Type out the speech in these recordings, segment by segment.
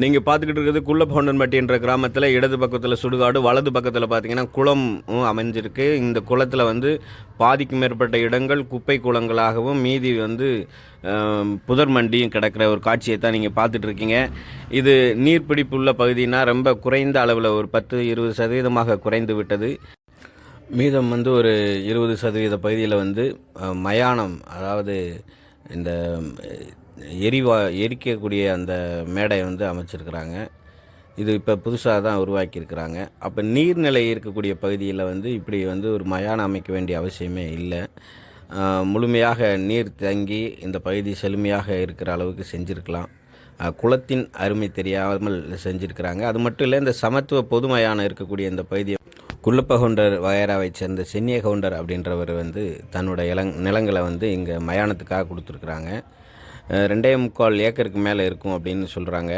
நீங்க பார்த்துக்கிட்டு இருக்கிறது குள்ளப்பவுண்டன்பட்டி என்ற கிராமத்தில இடது பக்கத்தில சுடுகாடு, வலது பக்கத்தில பார்த்தீங்கன்னா, குளமும் அமைஞ்சிருக்கு. இந்த குளத்தில வந்து பாதிக்கும் மேற்பட்ட இடங்கள் குப்பை கூளங்களாகவும், மீதி வந்து புதர் மண்டியும் கிடக்கிற ஒரு காட்சிய தான் நீங்க பார்த்துட்டு இருக்கீங்க. இது நீர்பிடிப்பு உள்ள பகுதினா ரொம்ப குறைந்த அளவில ஒரு 10, 20% குறைந்து விட்டது. மீதம் வந்து ஒரு 20% பகுதியில வந்து மயானம், அதாவது இந்த எரிக்கக்கூடிய அந்த மேடை வந்து அமைச்சிருக்கிறாங்க. இது இப்போ புதுசா தான் உருவாக்கியிருக்கிறாங்க. அப்போ நீர்நிலை இருக்கக்கூடிய பகுதியில வந்து இப்படி வந்து ஒரு மயானம் அமைக்க வேண்டிய அவசியமே இல்ல. முழுமையாக நீர் தங்கி இந்த பகுதி செழுமையாக இருக்கிற அளவுக்கு செஞ்சிருக்கலாம். குளத்தின் அருமை தெரியாமல் செஞ்சிருக்கிறாங்க. அது மட்டும் இல்ல, இந்த சமத்துவ பொது மயானம் இருக்கக்கூடிய இந்த பகுதிய குள்ளப்பகவுண்டர் வகையறாவைச் சேர்ந்த சென்னிய கவுண்டர் அப்படின்றவர் வந்து தன்னோட நிலங்கள வந்து இங்க மயானத்துக்காக குடுத்துருக்குறாங்க. 2.25 ஏக்கருக்கு மேலே இருக்கும் அப்படின்னு சொல்கிறாங்க.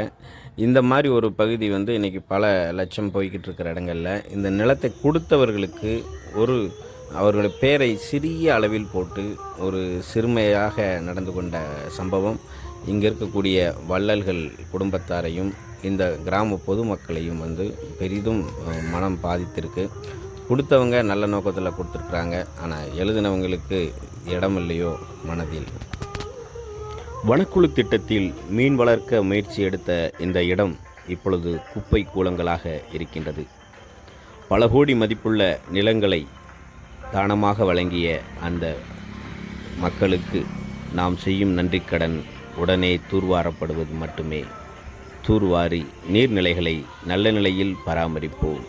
இந்த மாதிரி ஒரு பகுதி வந்து இன்றைக்கி பல லட்சம் போய்கிட்டு இருக்கிற இடங்கள்ல இந்த நிலத்தை கொடுத்தவர்களுக்கு அவர்களுடைய பெயரை சிறிய அளவில் போட்டு ஒரு சிறுமையாக நடந்து கொண்ட சம்பவம் இங்கே இருக்கக்கூடிய வள்ளல்கள் குடும்பத்தாரையும் இந்த கிராம பொதுமக்களையும் வந்து பெரிதும் மனம் பாதித்திருக்கு. கொடுத்தவங்க நல்ல நோக்கத்தில் கொடுத்துருக்குறாங்க, ஆனால் எழுதினவங்களுக்கு இடம் இல்லையோ மனதில். வனக்குழு திட்டத்தில் மீன் வளர்க்க முயற்சி எடுத்த இந்த இடம் இப்பொழுது குப்பை கூளங்களாக இருக்கின்றது. பல கோடி மதிப்புள்ள நிலங்களை தானமாக வழங்கிய அந்த மக்களுக்கு நாம் செய்யும் நன்றிக்கடன் உடனே தூர்வாரப்படுவது மட்டுமே. தூர்வாரி நீர்நிலைகளை நல்ல நிலையில் பராமரிப்போம்.